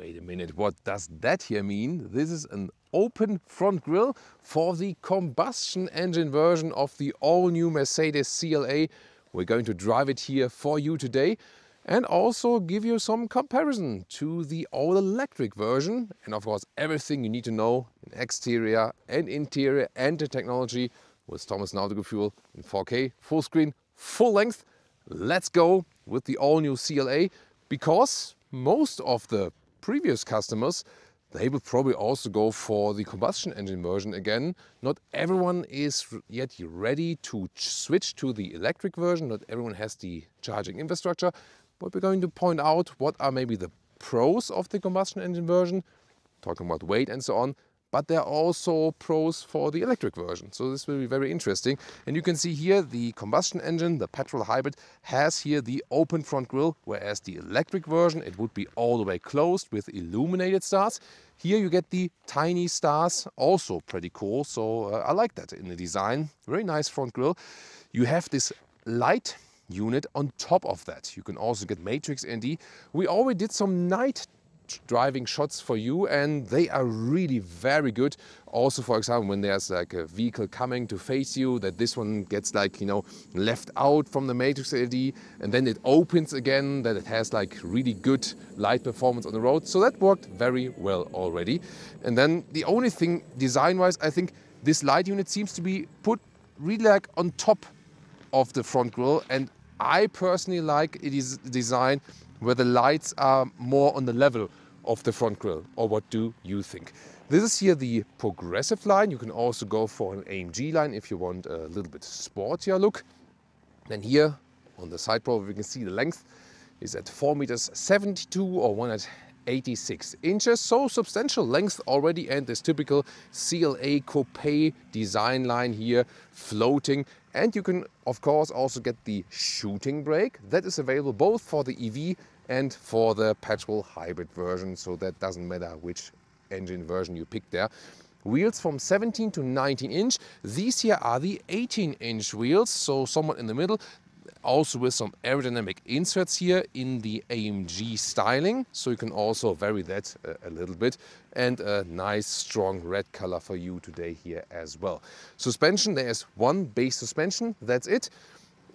Wait a minute, what does that here mean? This is an open front grille for the combustion engine version of the all-new Mercedes CLA. We're going to drive it here for you today and also give you some comparison to the all-electric version. And of course, everything you need to know in exterior and interior and the technology with Thomas Nautical Fuel in 4K, full screen, full length. Let's go with the all-new CLA, because most of the previous customers, they will probably also go for the combustion engine version again. Not everyone is yet ready to switch to the electric version. Not everyone has the charging infrastructure. But we're going to point out what are maybe the pros of the combustion engine version, talking about weight and so on. But there are also pros for the electric version. So this will be very interesting. And you can see here the combustion engine, the petrol hybrid, has here the open front grille, whereas the electric version, it would be all the way closed with illuminated stars. Here you get the tiny stars, also pretty cool. So I like that in the design. Very nice front grille. You have this light unit on top of that. You can also get matrix ND. We already did some night driving shots for you, and they are really very good. Also, for example, when there's like a vehicle coming to face you, that this one gets like, you know, left out from the matrix LED and then it opens again, that it has like really good light performance on the road. So that worked very well already. And then the only thing design wise, I think this light unit seems to be put really like on top of the front grille, and I personally like it is design where the lights are more on the level of the front grille. Or what do you think? This is here the progressive line. You can also go for an AMG line if you want a little bit sportier look. Then here on the side profile, we can see the length is at 4.72 meters or 186 inches. So substantial length already, and this typical CLA coupe design line here floating. And you can of course also get the shooting brake. That is available both for the EV and for the petrol hybrid version. So that doesn't matter which engine version you pick there. Wheels from 17 to 19 inch. These here are the 18-inch wheels, so somewhat in the middle. Also with some aerodynamic inserts here in the AMG styling, so you can also vary that a little bit. And a nice strong red color for you today here as well. Suspension, there's one base suspension, that's it.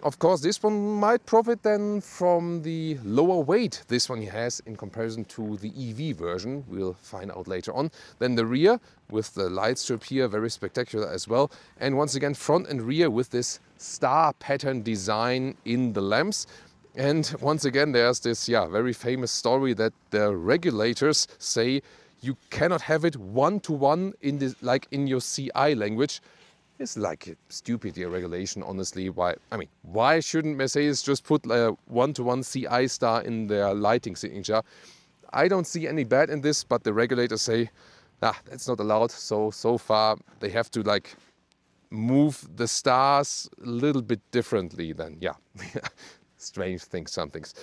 Of course, this one might profit then from the lower weight this one has in comparison to the EV version. We'll find out later on. Then the rear with the light strip here, very spectacular as well. And once again, front and rear with this star pattern design in the lamps. And once again, there's this very famous story that the regulators say you cannot have it one-to-one in this, like in your CI language. It's like a stupid regulation, honestly. Why shouldn't Mercedes just put a one-to-one CI star in their lighting signature? I don't see any bad in this, but the regulators say, that's not allowed. So far they have to like move the stars a little bit differently than, strange things, some things.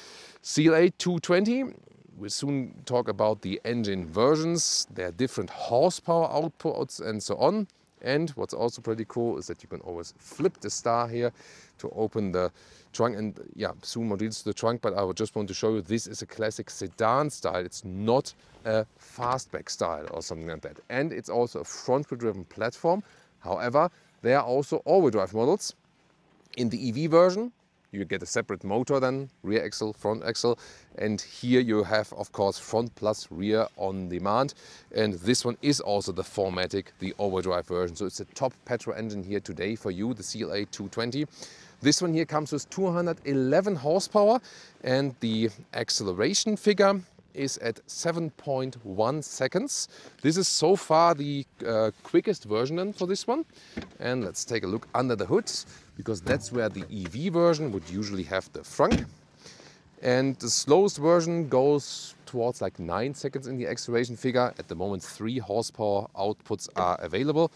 CLA 220, we'll soon talk about the engine versions, their different horsepower outputs and so on. And what's also pretty cool is that you can always flip the star here to open the trunk, and soon more details to the trunk, but I would just want to show you this is a classic sedan style. It's not a fastback style or something like that. And it's also a front-wheel driven platform. However, there are also all-wheel drive models. In the EV version, you get a separate motor then, rear axle, front axle. And here you have, of course, front plus rear on demand. And this one is also the 4MATIC, the all-wheel drive version. So it's a top petrol engine here today for you, the CLA 220. This one here comes with 211 horsepower, and the acceleration figure is at 7.1 seconds. This is so far the quickest version then for this one. And let's take a look under the hood, because that's where the EV version would usually have the frunk. And the slowest version goes towards like 9 seconds in the acceleration figure. At the moment, 3 horsepower outputs are available.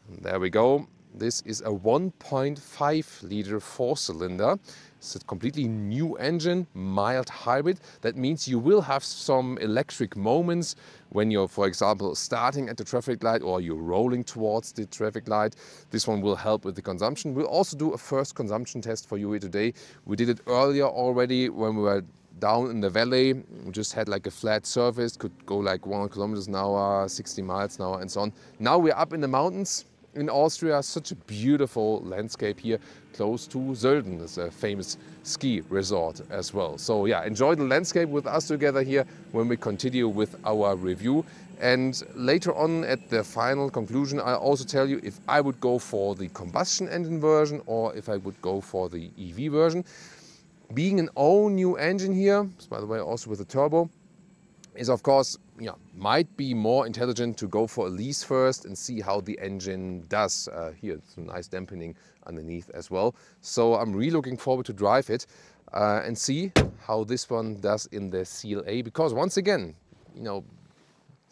And there we go. This is a 1.5 liter 4-cylinder. It's a completely new engine, mild hybrid. That means you will have some electric moments when you're, for example, starting at the traffic light or you're rolling towards the traffic light. This one will help with the consumption. We'll also do a first consumption test for you here today. We did it earlier already when we were down in the valley, we just had like a flat surface, could go like 100 kilometers an hour, 60 miles an hour and so on. Now we're up in the mountains in Austria, such a beautiful landscape here, close to Sölden. It's a famous ski resort as well. So yeah, enjoy the landscape with us together here when we continue with our review. And later on at the final conclusion, I'll also tell you if I would go for the combustion engine version or if I would go for the EV version. Being an all new engine here, by the way also with a turbo, is of course, might be more intelligent to go for a lease first and see how the engine does. Here, some nice dampening underneath as well. So I'm really looking forward to drive it and see how this one does in the CLA. Because once again,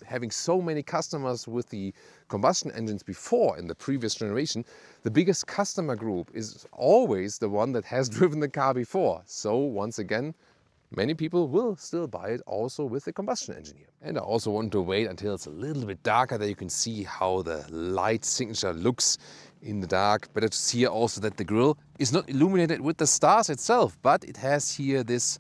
having so many customers with the combustion engines before in the previous generation, the biggest customer group is always the one that has driven the car before. So once again, many people will still buy it also with the combustion engine here. And I also want to wait until it's a little bit darker that you can see how the light signature looks in the dark. Better to see also that the grille is not illuminated with the stars itself, but it has here this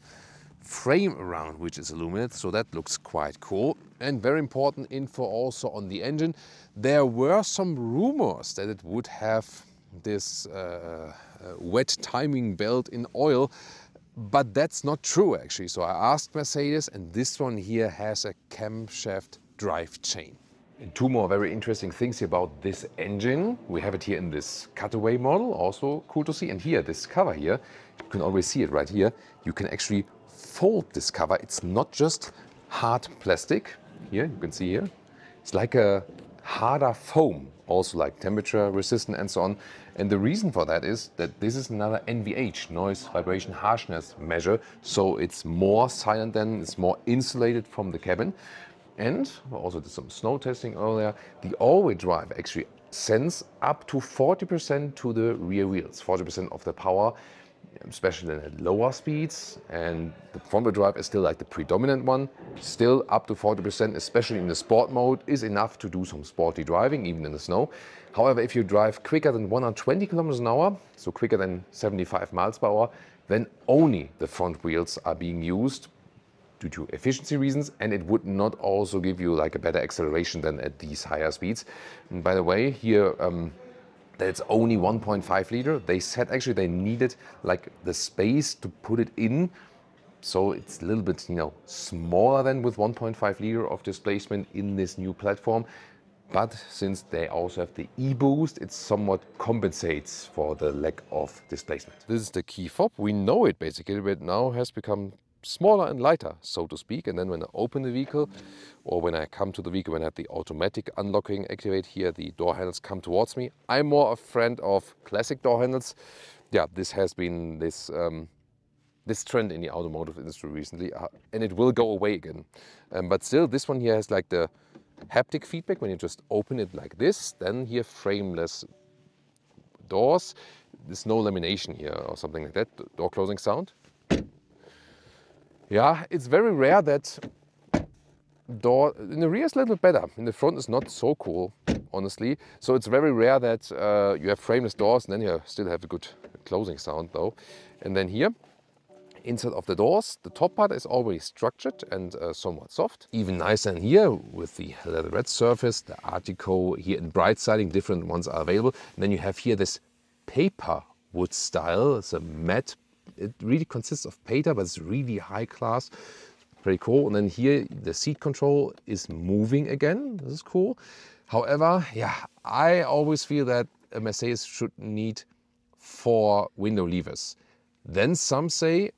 frame around which is illuminated, so that looks quite cool. And very important info also on the engine. There were some rumors that it would have this wet timing belt in oil, but that's not true actually. So I asked Mercedes, and this one here has a camshaft drive chain. And two more very interesting things here about this engine. We have it here in this cutaway model, also cool to see. And here, this cover here, you can always see it right here. You can actually fold this cover. It's not just hard plastic. Here, you can see here. It's like a harder foam, also like temperature resistant and so on. And the reason for that is that this is another NVH, noise vibration harshness measure. So it's more silent than, it's more insulated from the cabin. And we also did some snow testing earlier. The all-wheel drive actually sends up to 40% to the rear wheels, 40% of the power, especially at lower speeds. And the front-wheel drive is still like the predominant one. Still up to 40%, especially in the sport mode, is enough to do some sporty driving, even in the snow. However, if you drive quicker than 120 kilometers an hour, so quicker than 75 miles per hour, then only the front wheels are being used due to efficiency reasons, and it would not also give you like a better acceleration than at these higher speeds. And by the way, here that it's only 1.5 liter. They said actually they needed like the space to put it in, so it's a little bit smaller than with 1.5 liter of displacement in this new platform. But since they also have the e-boost, it somewhat compensates for the lack of displacement. This is the key fob. We know it basically, but now has become smaller and lighter, so to speak. And then when I open the vehicle, or when I come to the vehicle, when I have the automatic unlocking activate here, the door handles come towards me. I'm more a friend of classic door handles. Yeah, this has been this trend in the automotive industry recently, and it will go away again. But still, this one here has like the haptic feedback when you just open it like this. Then here, frameless doors. There's no lamination here or something like that. Door closing sound. Yeah, it's very rare that door in the rear is a little better. In the front is not so cool, honestly. So it's very rare that you have frameless doors and then you still have a good closing sound though. And then here, inside of the doors, the top part is always structured and somewhat soft. Even nicer in here with the leatherette surface, the Artico here in bright siding, different ones are available. And then you have here this paper wood style. It's a matte. It really consists of paper, but it's really high class. Pretty cool. And then here the seat control is moving again. This is cool. However, yeah, I always feel that a Mercedes should need 4 window levers. Then some say,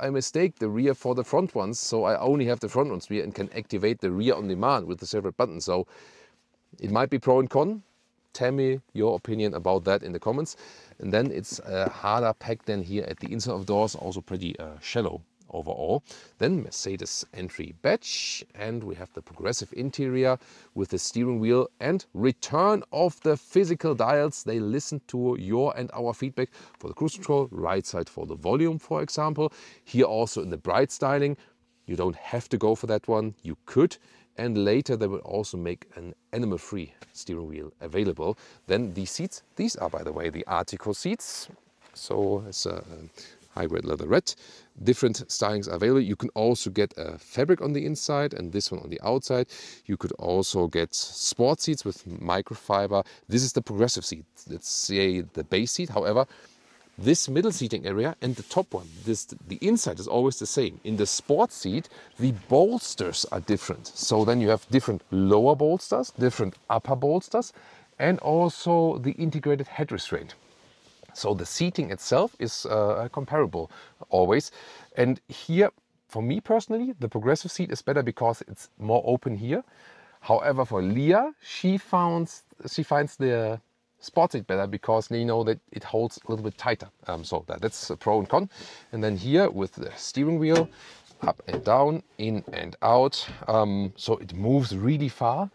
I mistake the rear for the front ones, so I only have the front ones here and can activate the rear on demand with the separate buttons. So it might be pro and con. Tell me your opinion about that in the comments. And then it's a harder pack than here at the inside of doors, also pretty shallow overall. Then Mercedes entry badge, and we have the progressive interior with the steering wheel and return of the physical dials. They listen to your and our feedback for the cruise control, right side for the volume, for example. Here also in the bright styling, you don't have to go for that one, you could. And later they will also make an animal-free steering wheel available. Then these seats, these are by the way the Artico seats. So it's a high-grade leatherette. Different stylings are available. You can also get a fabric on the inside and this one on the outside. You could also get sport seats with microfiber. This is the progressive seat. Let's say the base seat. However, this middle seating area and the top one, the inside is always the same. In the sport seat, the bolsters are different. So then you have different lower bolsters, different upper bolsters, and also the integrated head restraint. So the seating itself is comparable always. And here, for me personally, the progressive seat is better because it's more open here. However, for Leah, she finds the sport seat better because you know that it holds a little bit tighter. So that's a pro and con. And then here with the steering wheel, up and down, in and out. So it moves really far.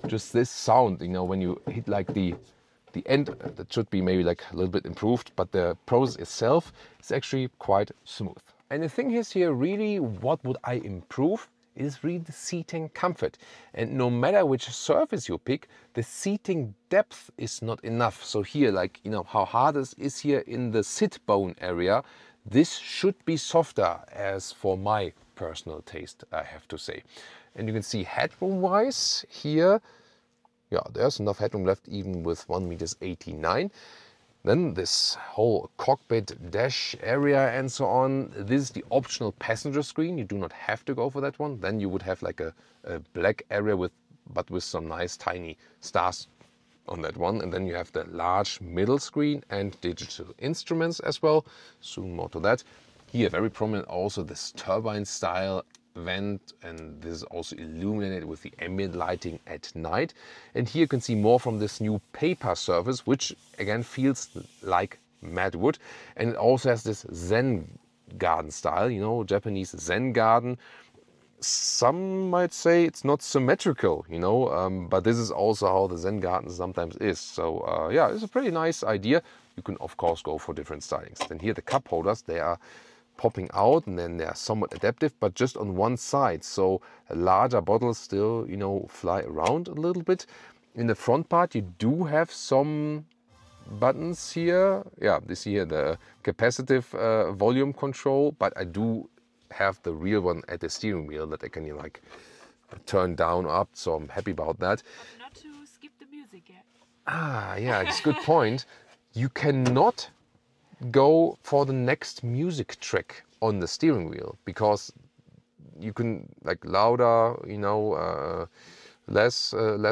Just this sound, you know, when you hit like the end, that should be maybe like a little bit improved, but the process itself is actually quite smooth. And the thing is here, really, what would I improve? Is really the seating comfort. And no matter which surface you pick, the seating depth is not enough. So here, like, you know, how hard this is here in the sit bone area, this should be softer as for my personal taste, I have to say. And you can see headroom wise here, yeah, there's enough headroom left even with 1.89 meters. Then this whole cockpit dash area and so on. This is the optional passenger screen. You do not have to go for that one. Then you would have like a black area with some nice tiny stars on that one. And then you have the large middle screen and digital instruments as well. Soon more to that. Here very prominent also this turbine style vent, and this is also illuminated with the ambient lighting at night. And here you can see more from this new paper surface, which again feels like matte wood, and it also has this Zen garden style, you know, Japanese Zen garden. Some might say it's not symmetrical, you know, but this is also how the Zen garden sometimes is. So yeah, it's a pretty nice idea. You can of course go for different stylings. Then here the cup holders, they are popping out and then they are somewhat adaptive, but just on one side. So larger bottles still, you know, fly around a little bit. In the front part, you do have some buttons here. Yeah, this here, the capacitive volume control, but I do have the real one at the steering wheel that I can, you know, like turn down or up. So I'm happy about that. But not to skip the music yet. Ah, yeah, it's a good point. You cannot go for the next music track on the steering wheel because you can like louder, you know, less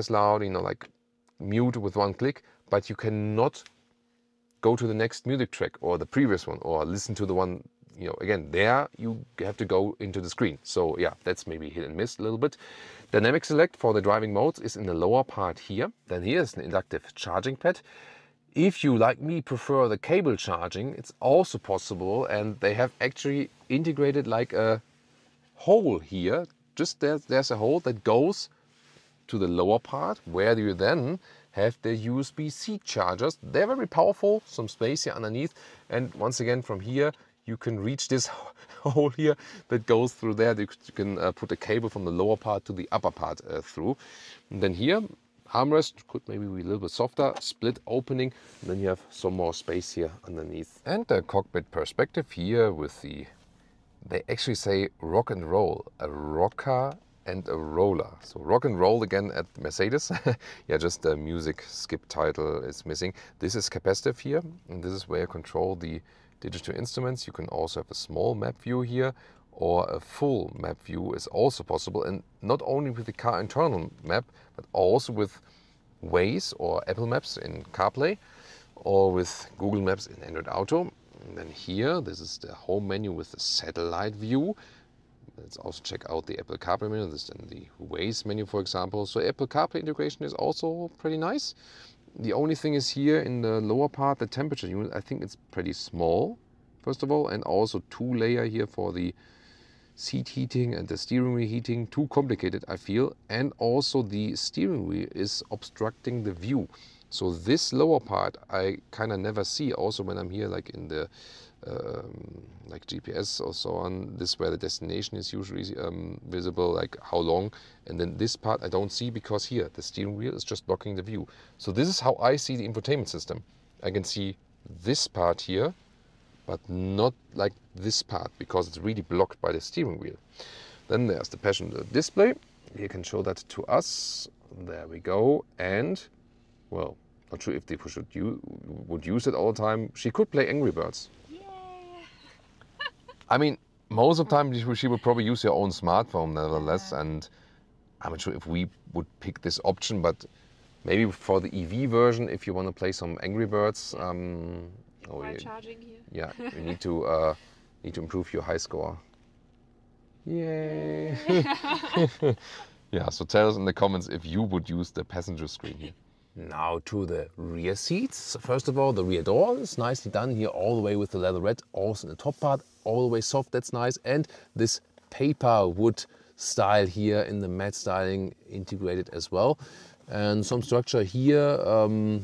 loud, you know, like mute with one click, but you cannot go to the next music track or the previous one or listen to the one, you know, again, there you have to go into the screen. So yeah, that's maybe hit and miss a little bit. Dynamic select for the driving modes is in the lower part here. Then here's an inductive charging pad. If you, like me, prefer the cable charging, it's also possible, and they have actually integrated like a hole here. Just there's a hole that goes to the lower part where you then have the USB-C chargers. They're very powerful, some space here underneath, and once again from here you can reach this hole here that goes through there. You can put a cable from the lower part to the upper part through. And then here, armrest could maybe be a little bit softer, split opening, and then you have some more space here underneath. And the cockpit perspective here with they actually say rock and roll, a rocker and a roller. So rock and roll again at Mercedes. Yeah, just the music skip title is missing. This is capacitive here, and this is where you control the digital instruments. You can also have a small map view here, or a full map view is also possible, and not only with the car internal map, but also with Waze or Apple Maps in CarPlay, or with Google Maps in Android Auto. And then here, this is the home menu with the satellite view. Let's also check out the Apple CarPlay menu. This is then the Waze menu, for example. So Apple CarPlay integration is also pretty nice. The only thing is here in the lower part, the temperature unit, I think it's pretty small, first of all, and also 2-layer here for the seat heating and the steering wheel heating. Too complicated, I feel. And also the steering wheel is obstructing the view. So this lower part I kind of never see, also when I'm here like in the like GPS or so on. This is where the destination is usually visible, like how long. And then this part I don't see because here the steering wheel is just blocking the view. So this is how I see the infotainment system. I can see this part here but not like this part because it's really blocked by the steering wheel. Then there's the passenger display. You can show that to us. There we go. And, well, not sure if they would use it all the time. She could play Angry Birds. Yay! I mean, most of the time she would probably use her own smartphone nevertheless. And I'm not sure if we would pick this option, but maybe for the EV version, if you want to play some Angry Birds. While charging here. Yeah, you need to improve your high score. Yay! Yeah, so tell us in the comments if you would use the passenger screen here. Now to the rear seats. First of all, the rear door is nicely done here all the way with the leather red, also in the top part, all the way soft, that's nice. And this paper wood style here in the matte styling integrated as well. And some structure here,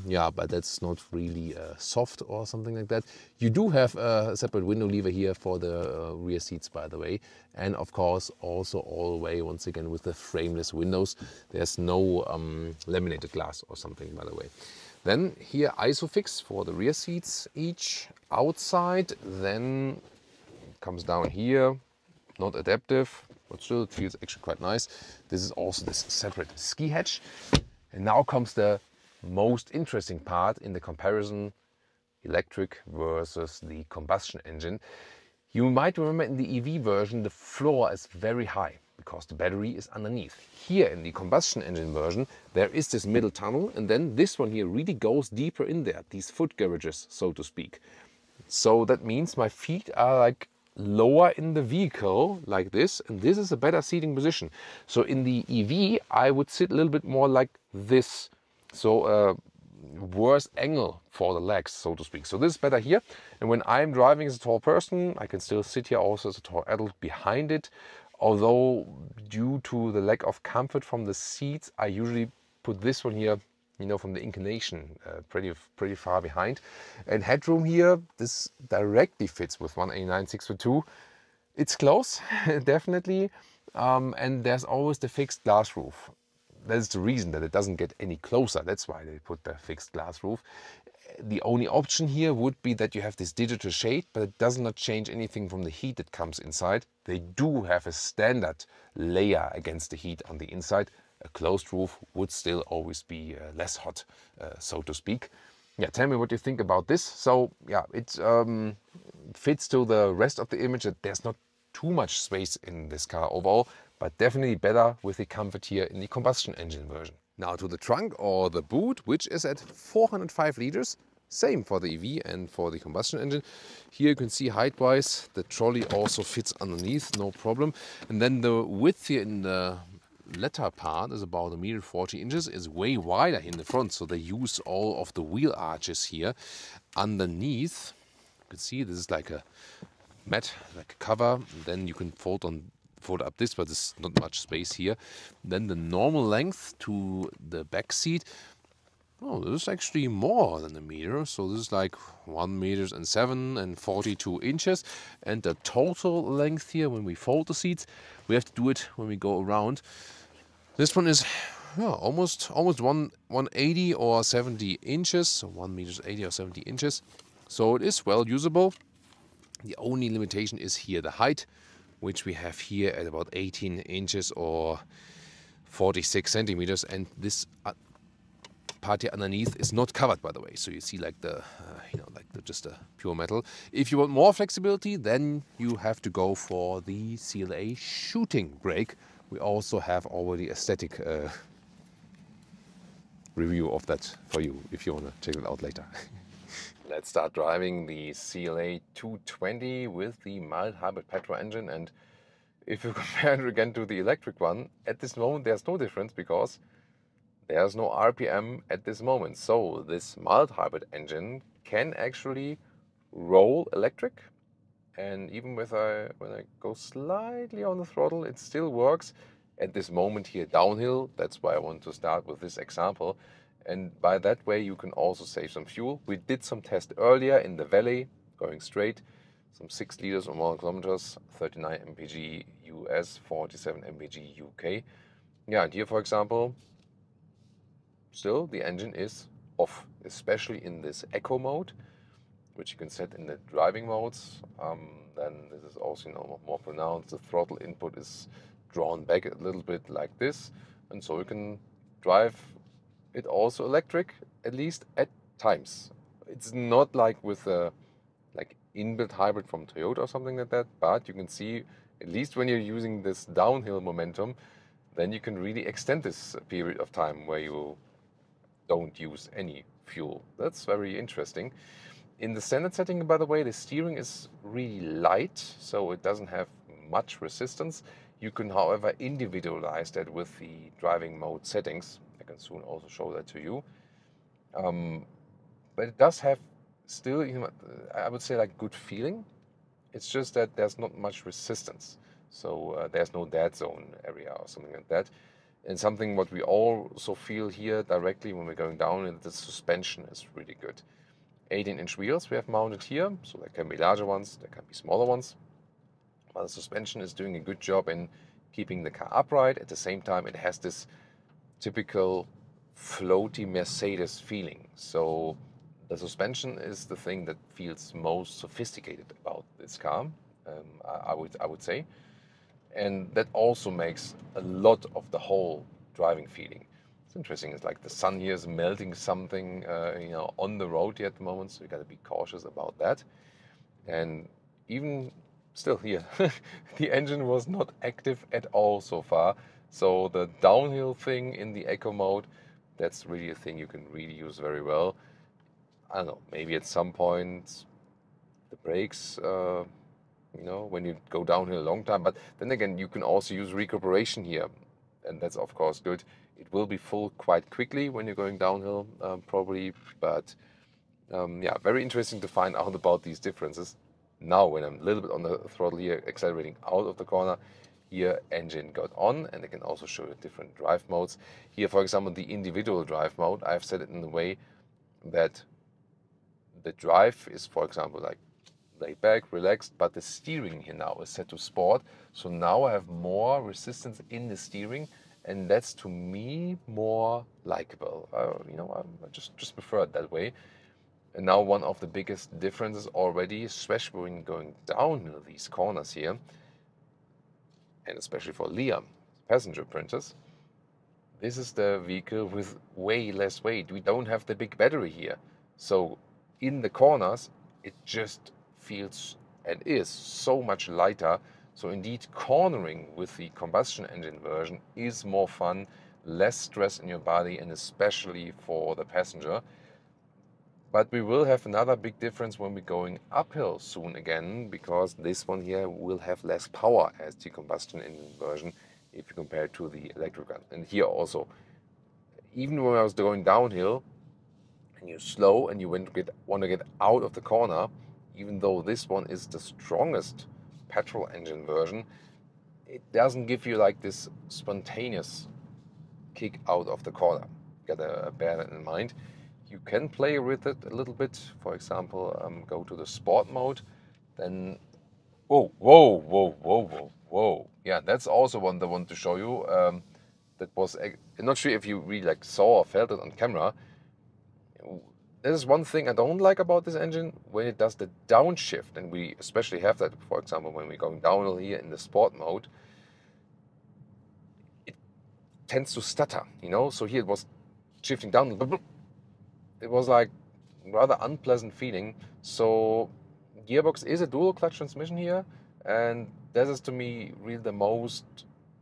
yeah, but that's not really soft or something like that. You do have a separate window lever here for the rear seats, by the way. And of course, also all the way, once again, with the frameless windows. There's no laminated glass or something, by the way. Then here, ISOFIX for the rear seats each outside. Then comes down here, not adaptive, but still it feels actually quite nice. This is also this separate ski hatch. And now comes the most interesting part in the comparison, electric versus the combustion engine. You might remember in the EV version, the floor is very high because the battery is underneath. Here in the combustion engine version, there is this middle tunnel, and then this one here really goes deeper in there, these foot garages, so to speak. So that means my feet are like lower in the vehicle like this, and this is a better seating position. So in the EV I would sit a little bit more like this, so worse angle for the legs, so to speak. So this is better here, and when I'm driving as a tall person I can still sit here also as a tall adult behind it, although due to the lack of comfort from the seats I usually put this one here, you know, from the inclination, pretty far behind. And headroom here, this directly fits with 189/6x2. It's close, definitely, and there's always the fixed glass roof. That's the reason that it doesn't get any closer. That's why they put the fixed glass roof. The only option here would be that you have this digital shade, but it does not change anything from the heat that comes inside. They do have a standard layer against the heat on the inside. A closed roof would still always be less hot, so to speak. Yeah, tell me what you think about this. So yeah, it fits to the rest of the image that there's not too much space in this car overall, but definitely better with the comfort here in the combustion engine version. Now to the trunk or the boot, which is at 405 liters. Same for the EV and for the combustion engine. Here you can see height-wise, the trolley also fits underneath, no problem. And then the width here in the latter part is about 1.40 meters, is way wider in the front, so they use all of the wheel arches here. Underneath, you can see this is like a mat, like a cover. Then you can fold up this, but there's not much space here. Then the normal length to the back seat. Oh, this is actually more than a meter. So this is like 1.7 meters and 42 inches. And the total length here, when we fold the seats, we have to do it when we go around. This one is almost 180 or 70 inches. So 1.80 meters or 70 inches. So it is well usable. The only limitation is here the height, which we have here at about 18 inches or 46 centimeters. And this part here underneath is not covered, by the way. So you see like the, just a pure metal. If you want more flexibility, then you have to go for the CLA shooting brake. We also have already a static review of that for you if you want to check it out later. Let's start driving the CLA 220 with the mild hybrid petrol engine. And if you compare it again to the electric one, at this moment there's no difference because there's no RPM at this moment. So this mild hybrid engine can actually roll electric. And even when I go slightly on the throttle, it still works. At this moment here downhill, that's why I want to start with this example. And by that way you can also save some fuel. We did some tests earlier in the valley, going straight, some 6 liters or more kilometers, 39 mpg US, 47 mpg UK. Yeah, and here for example, still the engine is off, especially in this eco mode. which you can set in the driving modes. Then this is also, you know, more pronounced. The throttle input is drawn back a little bit like this, and so you can drive it also electric, at least at times. It's not like with a like inbuilt hybrid from Toyota or something like that, but you can see, at least when you're using this downhill momentum, then you can really extend this period of time where you don't use any fuel. That's very interesting. In the standard setting, by the way, the steering is really light, so it doesn't have much resistance. You can, however, individualize that with the driving mode settings. I can soon also show that to you. But it does have still, you know, I would say like good feeling. It's just that there's not much resistance. So there's no dead zone area or something like that. And something what we also feel here directly when we're going down, and the suspension is really good. 18-inch wheels we have mounted here, so there can be larger ones, there can be smaller ones. But the suspension is doing a good job in keeping the car upright. At the same time, it has this typical floaty Mercedes feeling. So the suspension is the thing that feels most sophisticated about this car, I would say. And that also makes a lot of the whole driving feeling. It's interesting. It's like the sun here is melting something, you know, on the road here at the moment. So you got to be cautious about that. And even still here, the engine was not active at all so far. So the downhill thing in the eco mode, that's really a thing you can really use very well. I don't know, maybe at some point the brakes, you know, when you go downhill a long time. But then again, you can also use recuperation here, and that's of course good. It will be full quite quickly when you're going downhill, probably. But yeah, very interesting to find out about these differences. Now, when I'm a little bit on the throttle here, accelerating out of the corner, here engine got on, and I can also show you different drive modes. Here, for example, the individual drive mode, I've set it in a way that the drive is, for example, like laid back, relaxed, but the steering here now is set to sport. So now I have more resistance in the steering, and that's to me more likable. You know, I just prefer it that way. And now one of the biggest differences already, especially when going down these corners here, and especially for Liam, passenger printers, this is the vehicle with way less weight. We don't have the big battery here. So in the corners, it just feels and is so much lighter. So indeed, cornering with the combustion engine version is more fun, less stress in your body, and especially for the passenger. But we will have another big difference when we're going uphill soon again, because this one here will have less power as the combustion engine version if you compare it to the electric one. And here also, even when I was going downhill and you're slow and you want to get out of the corner, even though this one is the strongest petrol engine version, it doesn't give you like this spontaneous kick out of the corner. Gotta bear that in mind. You can play with it a little bit. For example, go to the sport mode, then whoa, whoa, whoa, whoa, whoa, whoa. Yeah, that's also one I want to show you. That was, I'm not sure if you really like saw or felt it on camera. There's one thing I don't like about this engine when it does the downshift, and we especially have that, for example, when we're going downhill here in the sport mode. It tends to stutter, you know. So here it was shifting down. It was like rather unpleasant feeling. So gearbox is a dual clutch transmission here, and that is to me really the most,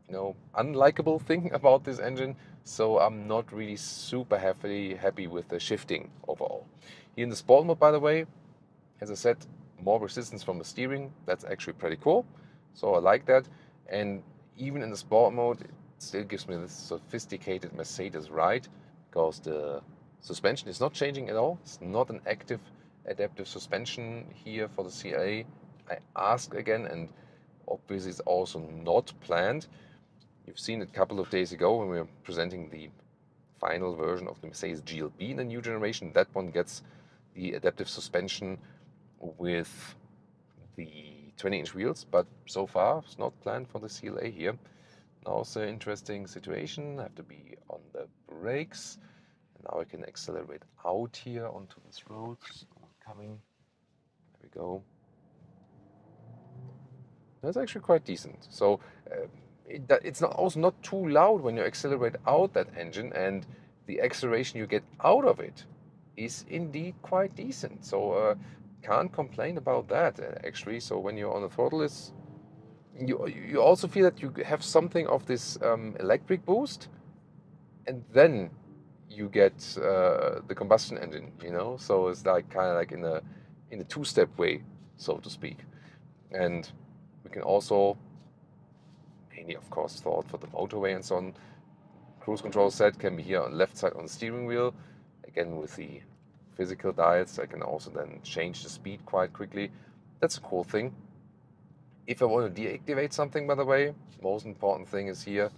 you know, unlikable thing about this engine. So I'm not really super happy with the shifting overall. Here in the sport mode, by the way, as I said, more resistance from the steering. That's actually pretty cool. So I like that. And even in the sport mode, it still gives me this sophisticated Mercedes ride, because the suspension is not changing at all. It's not an active adaptive suspension here for the CLA. I asked again, and obviously it's also not planned. You've seen it a couple of days ago when we were presenting the final version of the Mercedes GLB in the new generation. That one gets the adaptive suspension with the 20-inch wheels, but so far it's not planned for the CLA here. Now it's an interesting situation. I have to be on the brakes. Now I can accelerate out here onto this road. Coming go. That's actually quite decent. So it's also not too loud when you accelerate out that engine, and the acceleration you get out of it is indeed quite decent. So can't complain about that actually. So when you're on the throttle, you also feel that you have something of this electric boost, and then you get the combustion engine. So it's like kind of like in a two-step way, so to speak. And we can also, mainly of course thought for the motorway and so on, cruise control set can be here on the left side on the steering wheel. Again, with the physical dials, I can also then change the speed quite quickly. That's a cool thing. If I want to deactivate something, by the way, most important thing is here,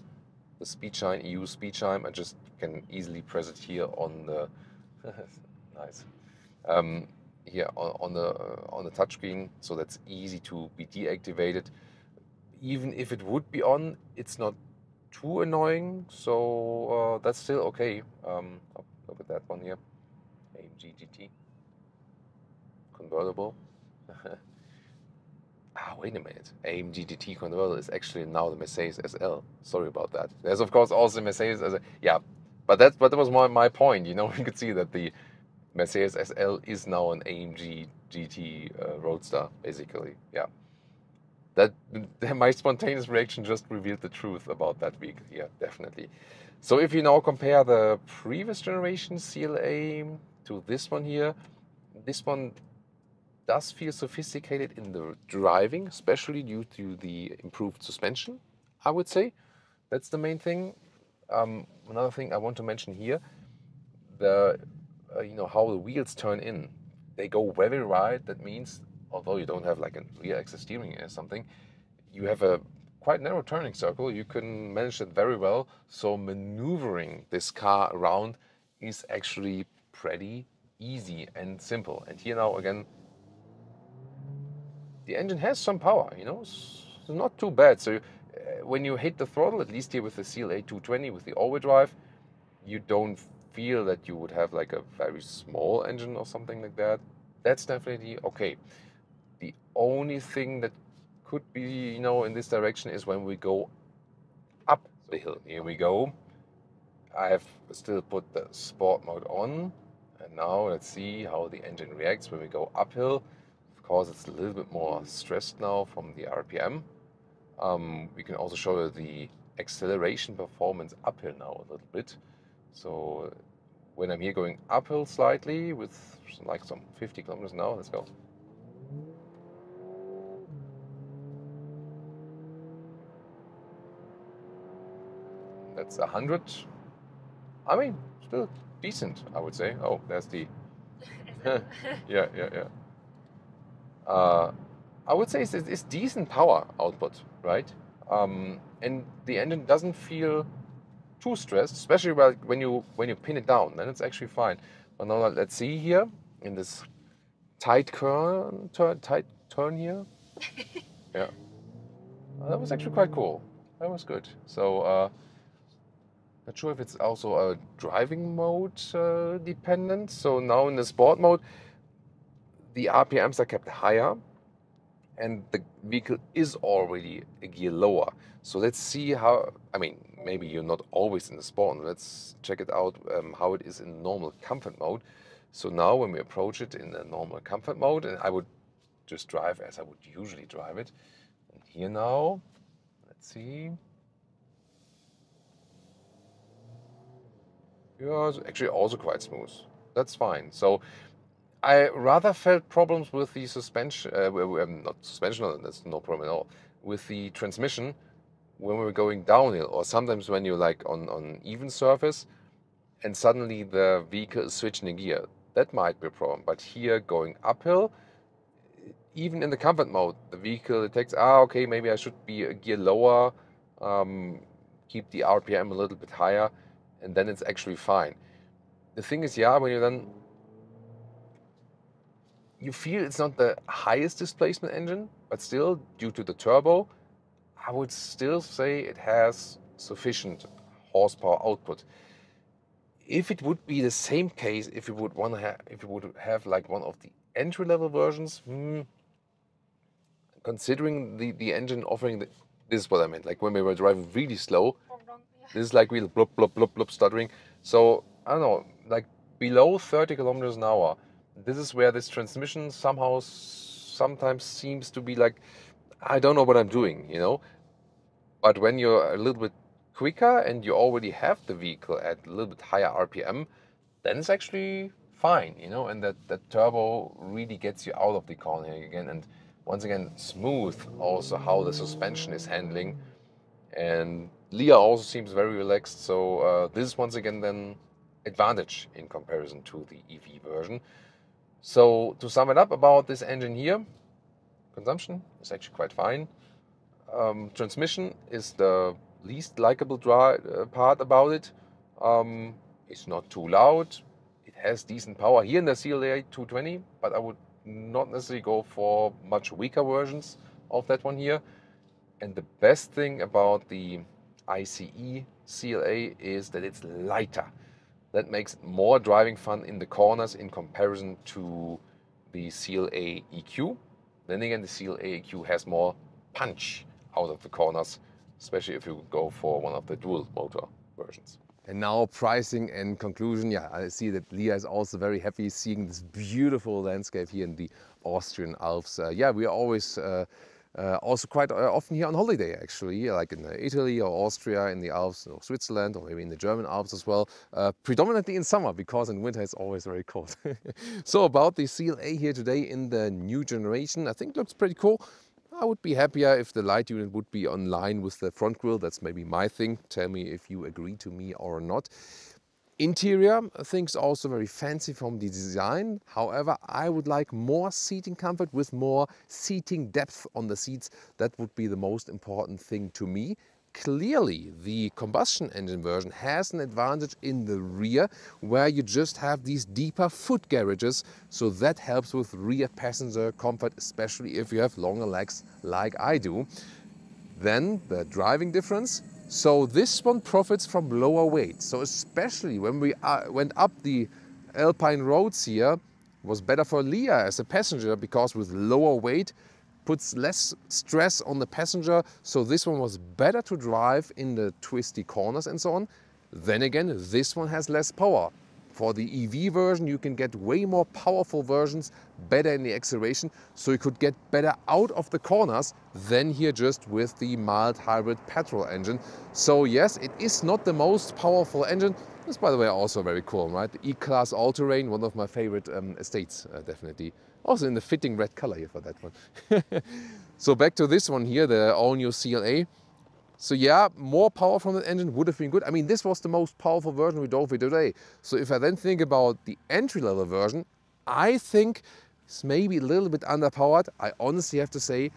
the speed chime, EU speed chime. I just can easily press it here on the nice here on the touchscreen, so that's easy to be deactivated. Even if it would be on, it's not too annoying, so that's still okay. Look at that one here, AMG GT convertible. Wait a minute. AMG GT convertible is actually now the Mercedes SL. Sorry about that. There's of course also Mercedes SL. Yeah, but that was my point. You could see that the Mercedes SL is now an AMG GT Roadster, basically. Yeah. That my spontaneous reaction just revealed the truth about that vehicle. Yeah, definitely. So if you now compare the previous generation CLA to this one here, this one does feel sophisticated in the driving, especially due to the improved suspension, I would say. That's the main thing. Another thing I want to mention here, how the wheels turn in. They go very wide. That means, although you don't have like a rear axis steering or something, you have a quite narrow turning circle. You can manage it very well. So maneuvering this car around is actually pretty easy and simple. And here now again, the engine has some power, it's not too bad. So when you hit the throttle, at least here with the CLA 220 with the all-wheel drive, you don't feel that you would have like a very small engine or something like that. That's definitely okay. The only thing that could be, in this direction is when we go up the hill. Here we go. I have still put the sport mode on, and now let's see how the engine reacts when we go uphill. Of course, it's a little bit more stressed now from the RPM. We can also show you the acceleration performance uphill now a little bit. So when I'm here going uphill slightly with like some 50 kilometers an hour, let's go. That's 100. I mean, still decent, I would say. Oh, there's the... yeah. I would say it's decent power output, right? And the engine doesn't feel too stressed, especially when you pin it down. Then it's actually fine. But now let's see here in this tight turn here. Yeah, that was actually quite cool. That was good. So not sure if it's also a driving mode dependent. So now in the sport mode, the RPMs are kept higher, and the vehicle is already a gear lower. So let's see how, maybe you're not always in the sport. Let's check it out how it is in normal comfort mode. So now when we approach it in the normal comfort mode, and I would just drive as I would usually drive it. And here now, let's see. Yeah, it's actually also quite smooth. That's fine. So I rather felt problems with the suspension, not suspension, that's no problem at all, with the transmission when we were going downhill, or sometimes when you're like on even surface and suddenly the vehicle is switching a gear. That might be a problem. But here going uphill, even in the comfort mode, the vehicle detects, okay, maybe I should be a gear lower, keep the RPM a little bit higher, and then it's actually fine. The thing is, when you then you feel it's not the highest displacement engine, but still, due to the turbo, I would still say it has sufficient horsepower output. if it would be the same case, if you would have like one of the entry-level versions, considering the engine offering, this is what I meant. Like when we were driving really slow, this is like real blub blub blub blub stuttering. So I don't know, like below 30 kilometers an hour, this is where this transmission somehow sometimes seems to be like, I don't know what I'm doing, you know. But when you're a little bit quicker and you already have the vehicle at a little bit higher RPM, then it's actually fine, you know, and that turbo really gets you out of the corner again. And once again, smooth also how the suspension is handling. And Lia also seems very relaxed. So this is once again then advantage in comparison to the EV version. So to sum it up about this engine here, consumption is actually quite fine. Transmission is the least likable part about it. It's not too loud. It has decent power here in the CLA 220, but I would not necessarily go for much weaker versions of that one here. And the best thing about the ICE CLA is that it's lighter. That makes it more driving fun in the corners in comparison to the CLA EQ. Then again, the CLA EQ has more punch out of the corners, especially if you go for one of the dual motor versions. And now pricing and conclusion. Yeah, I see that Lia is also very happy seeing this beautiful landscape here in the Austrian Alps. Yeah, we are always also quite often here on holiday actually, like in Italy or Austria, in the Alps or Switzerland, or maybe in the German Alps as well. Predominantly in summer, because in winter it's always very cold. So about the CLA here today in the new generation, I think it looks pretty cool. I would be happier if the light unit would be on line with the front grille. That's maybe my thing. Tell me if you agree to me or not. Interior, I think, is also very fancy from the design. However, I would like more seating comfort with more seating depth on the seats. That would be the most important thing to me. Clearly, the combustion engine version has an advantage in the rear, where you just have these deeper foot garages. So that helps with rear passenger comfort, especially if you have longer legs like I do. Then the driving difference. So this one profits from lower weight. So especially when we went up the Alpine roads here, was better for Lia as a passenger, because with lower weight puts less stress on the passenger. So this one was better to drive in the twisty corners and so on. Then again, this one has less power. For the EV version, you can get way more powerful versions, better in the acceleration, so you could get better out of the corners than here just with the mild hybrid petrol engine. So yes, it is not the most powerful engine. This, by the way, also very cool, right? The E-Class All-Terrain, one of my favorite estates, definitely. Also in the fitting red color here for that one. So back to this one here, the all-new CLA. So yeah, more power from the engine would have been good. I mean, this was the most powerful version we drove today. So if I then think about the entry-level version, I think it's maybe a little bit underpowered. I honestly have to say,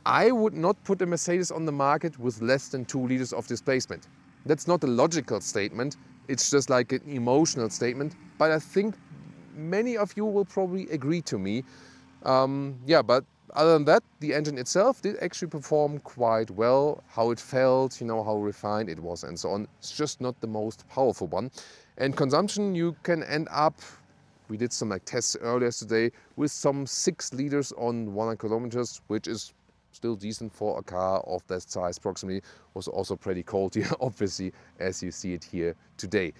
I would not put a Mercedes on the market with less than 2 liters of displacement. That's not a logical statement. It's just like an emotional statement. But I think many of you will probably agree to me. Yeah, but other than that, the engine itself did actually perform quite well. How it felt, you know, how refined it was and so on. It's just not the most powerful one. And consumption, you can end up, we did some like tests earlier today, with some 6 liters on 100 kilometers, which is still decent for a car of that size approximately. Was also pretty cold here, obviously, as you see it here today.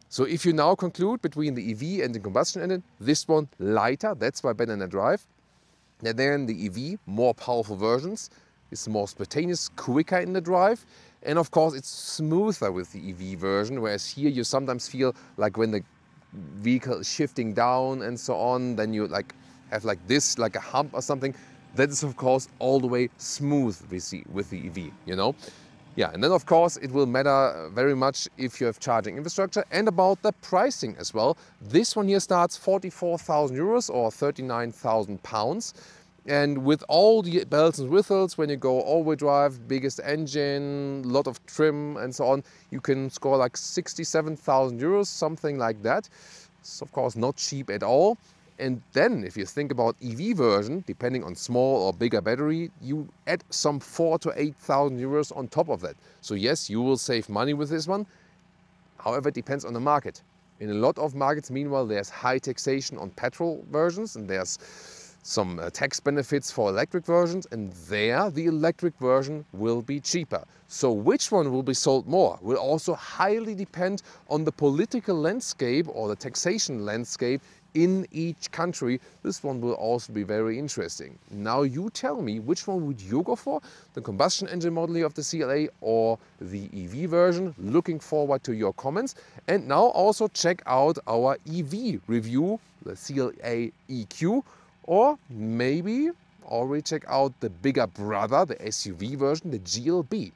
So if you now conclude between the EV and the combustion engine, this one lighter, that's why better in the drive. And then the EV, more powerful versions, is more spontaneous, quicker in the drive. And of course, it's smoother with the EV version, whereas here you sometimes feel like when the vehicle is shifting down and so on, then you like have like this, like a hump or something. That is of course all the way smooth with the EV, you know. Yeah, and then of course it will matter very much if you have charging infrastructure, and about the pricing as well. This one here starts 44,000 euros or 39,000 pounds. And with all the bells and whistles, when you go all-wheel drive, biggest engine, lot of trim and so on, you can score like 67,000 euros, something like that. It's of course not cheap at all. And then if you think about EV version, depending on small or bigger battery, you add some 4,000 to 8,000 euros on top of that. So yes, you will save money with this one. However, it depends on the market. In a lot of markets, meanwhile, there's high taxation on petrol versions and there's some tax benefits for electric versions, and there the electric version will be cheaper. So which one will be sold more will also highly depend on the political landscape or the taxation landscape in each country. This one will also be very interesting. Now you tell me, which one would you go for? The combustion engine model of the CLA or the EV version? Looking forward to your comments. And now also check out our EV review, the CLA EQ, or maybe already check out the bigger brother, the SUV version, the GLB.